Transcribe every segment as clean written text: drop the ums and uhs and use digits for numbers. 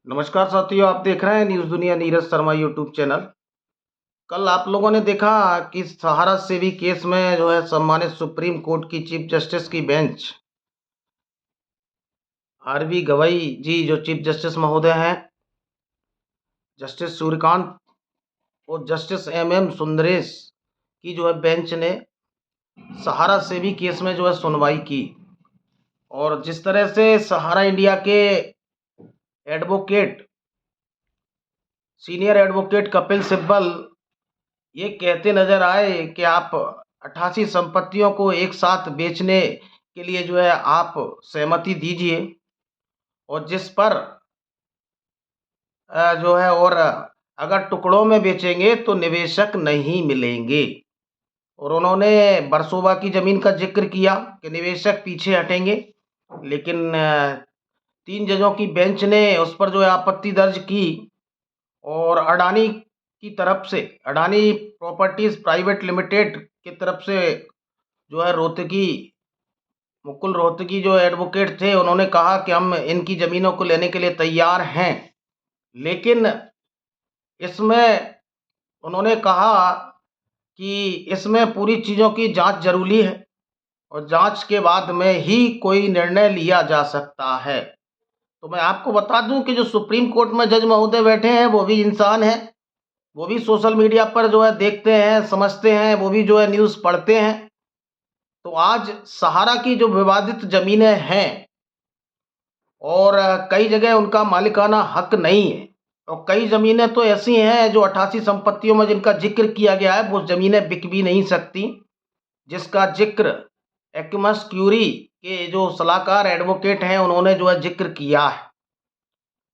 नमस्कार साथियों, आप देख रहे हैं न्यूज़ दुनिया नीरज शर्मा यूट्यूब चैनल। कल आप लोगों ने देखा कि सहारा सेवी केस में जो है सम्मानित सुप्रीम कोर्ट की चीफ जस्टिस की बेंच आरवी गवई जी जो चीफ जस्टिस महोदय हैं, जस्टिस सूर्यकांत और जस्टिस एम सुंदरेश की जो है बेंच ने सहारा सेवी केस में जो है सुनवाई की। और जिस तरह से सहारा इंडिया के advocate senior advocate Kapil Sibal ये कहते नजर आए कि आप 88 संपत्तियों को एक साथ बेचने के लिए जो है आप सहमति दीजिए, और जिस पर जो है और अगर टुकड़ों में बेचेंगे तो निवेशक नहीं मिलेंगे। और उन्होंने बरसोबा की जमीन का जिक्र किया कि निवेशक पीछे हटेंगे, लेकिन 3 जजों की बेंच ने उस पर जो है आपत्ति दर्ज की। और अडानी की तरफ से, अडानी प्रॉपर्टीज प्राइवेट लिमिटेड की तरफ से जो है मुकुल रोहतगी जो एडवोकेट थे, उन्होंने कहा कि हम इनकी ज़मीनों को लेने के लिए तैयार हैं। लेकिन इसमें उन्होंने कहा कि इसमें पूरी चीज़ों की जांच ज़रूरी है और जांच के बाद में ही कोई निर्णय लिया जा सकता है। तो मैं आपको बता दूं कि जो सुप्रीम कोर्ट में जज महोदय बैठे हैं वो भी इंसान हैं, वो भी सोशल मीडिया पर जो है देखते हैं, समझते हैं, वो भी जो है न्यूज़ पढ़ते हैं। तो आज सहारा की जो विवादित ज़मीनें हैं और कई जगह उनका मालिकाना हक नहीं है, और कई ज़मीनें तो ऐसी हैं जो 88 संपत्तियों में जिनका जिक्र किया गया है वो ज़मीनें बिक भी नहीं सकती, जिसका जिक्र एक्मस क्यूरी के जो सलाहकार एडवोकेट हैं उन्होंने जो है जिक्र किया है।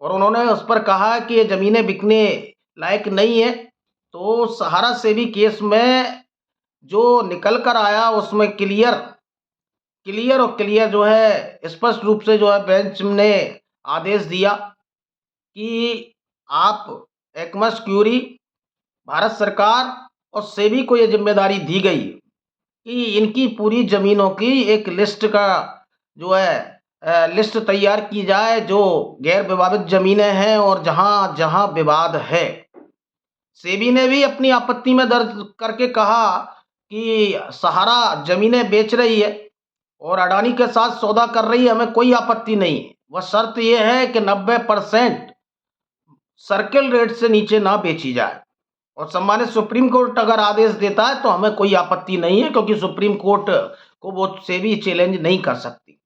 और उन्होंने उस पर कहा कि ये ज़मीनें बिकने लायक नहीं है। तो सहारा सेवी केस में जो निकल कर आया उसमें क्लियर जो है स्पष्ट रूप से जो है बेंच ने आदेश दिया कि आप एक्मस क्यूरी, भारत सरकार और सेबी को ये जिम्मेदारी दी गई कि इनकी पूरी ज़मीनों की एक लिस्ट का जो है लिस्ट तैयार की जाए जो गैर विवादित ज़मीनें हैं और जहां जहां विवाद है। सेबी ने भी अपनी आपत्ति में दर्ज करके कहा कि सहारा ज़मीनें बेच रही है और अडानी के साथ सौदा कर रही है, हमें कोई आपत्ति नहीं है। वह शर्त यह है कि 90% सर्किल रेट से नीचे ना बेची जाए। और सम्मानित सुप्रीम कोर्ट अगर आदेश देता है तो हमें कोई आपत्ति नहीं है, क्योंकि सुप्रीम कोर्ट को वो सेबी चैलेंज नहीं कर सकती।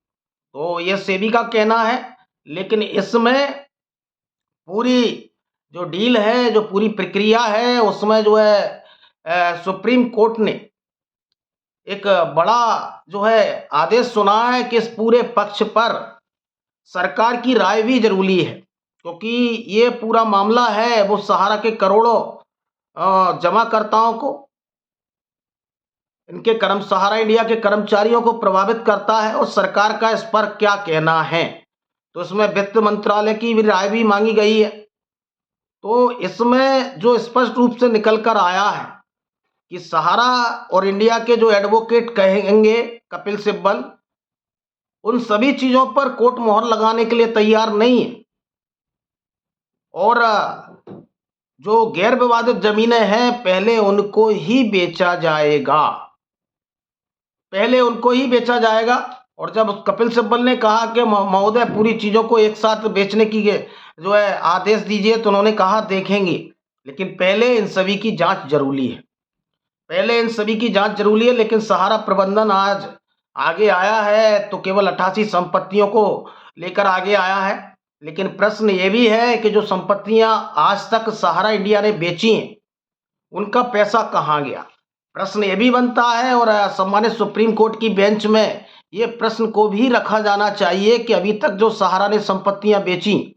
तो ये सेबी का कहना है। लेकिन इसमें पूरी जो डील है, जो पूरी प्रक्रिया है, उसमें जो है सुप्रीम कोर्ट ने एक बड़ा जो है आदेश सुना है कि इस पूरे पक्ष पर सरकार की राय भी जरूरी है, क्योंकि ये पूरा मामला है वो सहारा के करोड़ों जमाकर्ताओं को, इनके सहारा इंडिया के कर्मचारियों को प्रभावित करता है। और सरकार का इस पर क्या कहना है, तो इसमें वित्त मंत्रालय की भी राय भी मांगी गई है। तो इसमें जो स्पष्ट रूप से निकल कर आया है कि सहारा और इंडिया के जो एडवोकेट कहेंगे कपिल सिब्बल, उन सभी चीजों पर कोर्ट मोहर लगाने के लिए तैयार नहीं है। और जो गैर विवादित जमीनें हैं पहले उनको ही बेचा जाएगा, और जब कपिल सिब्बल ने कहा कि महोदय पूरी चीजों को एक साथ बेचने की जो है आदेश दीजिए, तो उन्होंने कहा देखेंगे, लेकिन पहले इन सभी की जांच जरूरी है। लेकिन सहारा प्रबंधन आज आगे आया है तो केवल 88 संपत्तियों को लेकर आगे आया है। लेकिन प्रश्न ये भी है कि जो संपत्तियां आज तक सहारा इंडिया ने बेची हैं उनका पैसा कहाँ गया, प्रश्न ये भी बनता है। और सम्मानित सुप्रीम कोर्ट की बेंच में ये प्रश्न को भी रखा जाना चाहिए कि अभी तक जो सहारा ने संपत्तियां बेची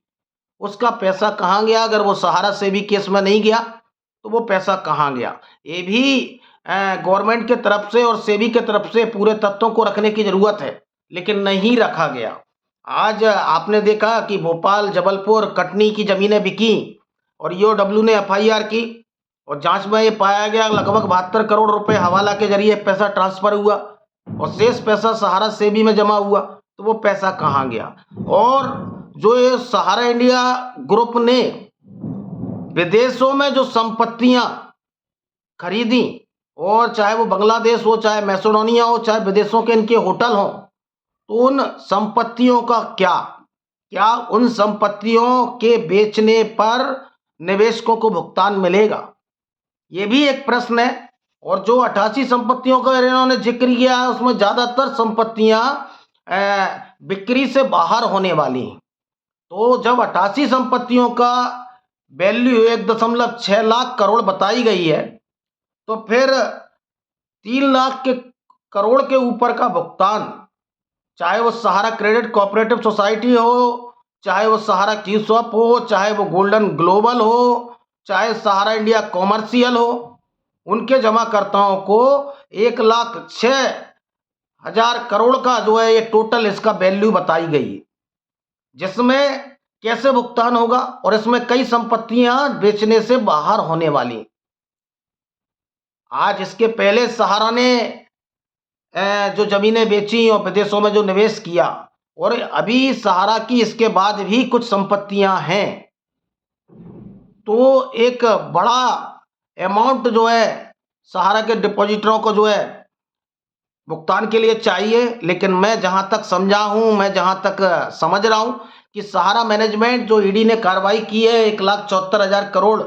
उसका पैसा कहाँ गया। अगर वो सहारा सेवी केस में नहीं गया तो वो पैसा कहाँ गया, ये भी गवर्नमेंट के तरफ से और सेबी के तरफ से पूरे तथ्यों को रखने की जरूरत है, लेकिन नहीं रखा गया। आज आपने देखा कि भोपाल, जबलपुर, कटनी की जमीनें बिकी और ईओडब्ल्यू ने एफआईआर की, और जांच में ये पाया गया लगभग 72 करोड़ रुपए हवाला के जरिए पैसा ट्रांसफर हुआ और शेष पैसा सहारा सेबी में जमा हुआ। तो वो पैसा कहाँ गया। और जो ये सहारा इंडिया ग्रुप ने विदेशों में जो संपत्तियां खरीदी, और चाहे वो बांग्लादेश हो, चाहे मैसेडोनिया हो, चाहे विदेशों के इनके होटल हों, तो उन संपत्तियों का क्या क्या उन संपत्तियों के बेचने पर निवेशकों को भुगतान मिलेगा? ये भी एक प्रश्न है। और जो 88 संपत्तियों का इन्होंने जिक्र किया है, उसमें ज्यादातर संपत्तियां बिक्री से बाहर होने वाली हैं। तो जब 88 संपत्तियों का वैल्यू 1.6 लाख करोड़ बताई गई है, तो फिर 3 लाख के करोड़ के ऊपर का भुगतान, चाहे वो सहारा क्रेडिट कोऑपरेटिव सोसाइटी हो, चाहे वो सहारा क्यूसॉप हो, चाहे वो गोल्डन ग्लोबल हो, चाहे सहारा इंडिया कॉमर्शियल हो, उनके जमाकर्ताओं को 1,06,000 करोड़ का जो है ये टोटल इसका वैल्यू बताई गई है, जिसमें कैसे भुगतान होगा, और इसमें कई संपत्तियां बेचने से बाहर होने वाली। आज इसके पहले सहारा ने जो जमीनें बेची और विदेशों में जो निवेश किया, और अभी सहारा की इसके बाद भी कुछ संपत्तियां हैं, तो एक बड़ा अमाउंट जो है सहारा के डिपॉजिटरों को जो है भुगतान के लिए चाहिए। लेकिन मैं जहां तक समझा हूं, मैं जहां तक समझ रहा हूं कि सहारा मैनेजमेंट जो ईडी ने कार्रवाई की है 1,74,000 करोड़,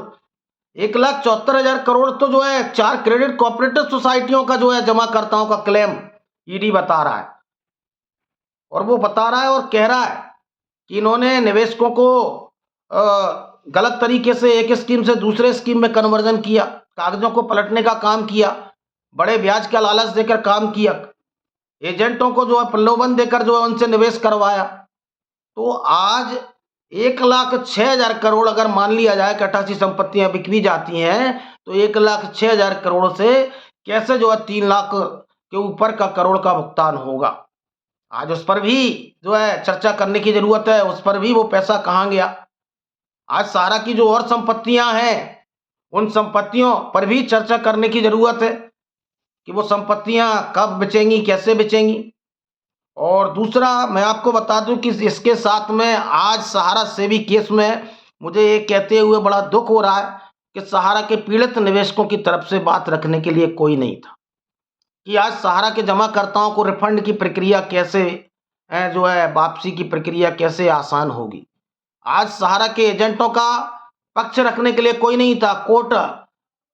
1,74,000 करोड़ तो जो है 4 क्रेडिट कोऑपरेटिव सोसाइटियों का जो है जमाकर्ताओं का क्लेम ईडी बता रहा है। और वो बता रहा है और कह रहा है कि इन्होंने निवेशकों को गलत तरीके से एक स्कीम से दूसरे स्कीम में कन्वर्जन किया, कागजों को पलटने का काम किया, बड़े ब्याज का लालच देकर काम किया, एजेंटों को जो है प्रलोभन देकर जो है उनसे निवेश करवाया। तो आज 1,06,000 करोड़ अगर मान लिया जाए कि 88 संपत्तियां बिक भी जाती हैं, तो 1,06,000 करोड़ से कैसे जो है 3 लाख के ऊपर का करोड़ का भुगतान होगा? आज उस पर भी जो है चर्चा करने की जरूरत है, उस पर भी वो पैसा कहाँ गया। आज सहारा की जो और संपत्तियां हैं, उन संपत्तियों पर भी चर्चा करने की जरूरत है कि वो संपत्तियां कब बेचेंगी, कैसे बेचेंगी। और दूसरा मैं आपको बता दूं कि इसके साथ में आज सहारा सेबी केस में मुझे ये कहते हुए बड़ा दुख हो रहा है कि सहारा के पीड़ित निवेशकों की तरफ से बात रखने के लिए कोई नहीं था, कि आज सहारा के जमाकर्ताओं को रिफंड की प्रक्रिया कैसे जो है वापसी की प्रक्रिया कैसे आसान होगी। आज सहारा के एजेंटों का पक्ष रखने के लिए कोई नहीं था। कोर्ट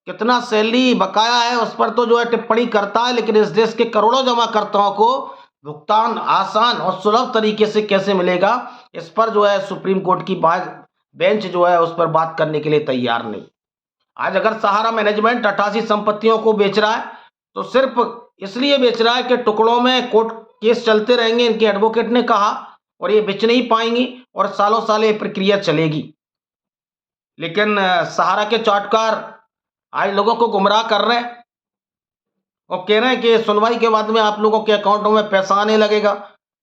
कितना सैलरी बकाया है उस पर तो जो है टिप्पणी करता है, लेकिन इस देश के करोड़ों जमाकर्ताओं को भुगतान आसान और सुलभ तरीके से कैसे मिलेगा, इस पर जो है सुप्रीम कोर्ट की बेंच जो है उस पर बात करने के लिए तैयार नहीं। आज अगर सहारा मैनेजमेंट 88 संपत्तियों को बेच रहा है, तो सिर्फ इसलिए बेच रहा है कि टुकड़ों में कोर्ट केस चलते रहेंगे, इनके एडवोकेट ने कहा, और ये बेच नहीं पाएंगी और सालों साल ये प्रक्रिया चलेगी। लेकिन सहारा के चार्टकार आज लोगों को गुमराह कर रहे हैं और कह रहे हैं कि सुनवाई के बाद में आप लोगों के अकाउंटों में पैसा आने लगेगा।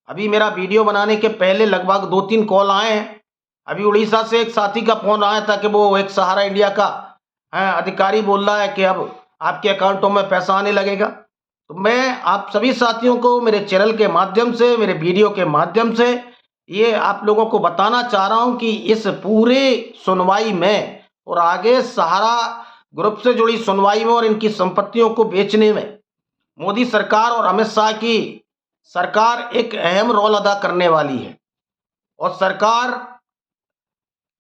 अभी मेरा वीडियो बनाने के पहले लगभग 2-3 कॉल आए हैं। अभी उड़ीसा से एक साथी का फोन आया था कि वो एक सहारा इंडिया का अधिकारी बोल रहा है कि अब आपके अकाउंटों में पैसा आने लगेगा। तो मैं आप सभी साथियों को मेरे चैनल के माध्यम से, मेरे वीडियो के माध्यम से ये आप लोगों को बताना चाह रहा हूं कि इस पूरे सुनवाई में और आगे सहारा ग्रुप से जुड़ी सुनवाई में और इनकी संपत्तियों को बेचने में मोदी सरकार और अमित शाह की सरकार एक अहम रोल अदा करने वाली है। और सरकार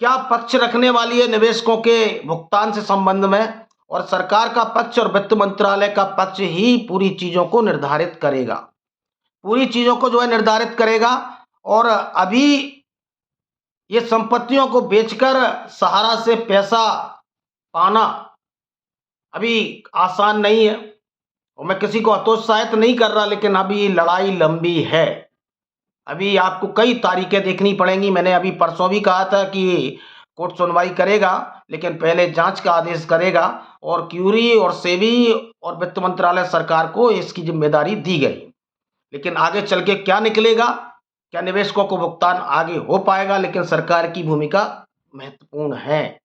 क्या पक्ष रखने वाली है निवेशकों के भुगतान से संबंध में, और सरकार का पक्ष और वित्त मंत्रालय का पक्ष ही पूरी चीजों को निर्धारित करेगा, पूरी चीजों को जो है निर्धारित करेगा। और अभी ये संपत्तियों को बेचकर सहारा से पैसा पाना अभी आसान नहीं है, और मैं किसी को हतोत्साहित नहीं कर रहा, लेकिन अभी लड़ाई लंबी है। अभी आपको कई तारीखें देखनी पड़ेंगी। मैंने अभी परसों भी कहा था कि कोर्ट सुनवाई करेगा, लेकिन पहले जांच का आदेश करेगा, और क्यूरी और सेबी और वित्त मंत्रालय सरकार को इसकी जिम्मेदारी दी गई। लेकिन आगे चल के क्या निकलेगा, क्या निवेशकों को भुगतान आगे हो पाएगा, लेकिन सरकार की भूमिका महत्वपूर्ण है।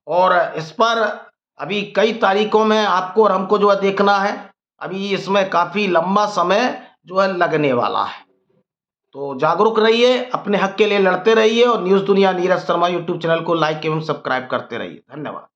और इस पर अभी कई तारीखों में आपको और हमको जो है देखना है। अभी इसमें काफी लंबा समय जो है लगने वाला है। तो जागरूक रहिए, अपने हक के लिए लड़ते रहिए और न्यूज़ दुनिया नीरज शर्मा यूट्यूब चैनल को लाइक एवं सब्सक्राइब करते रहिए। धन्यवाद।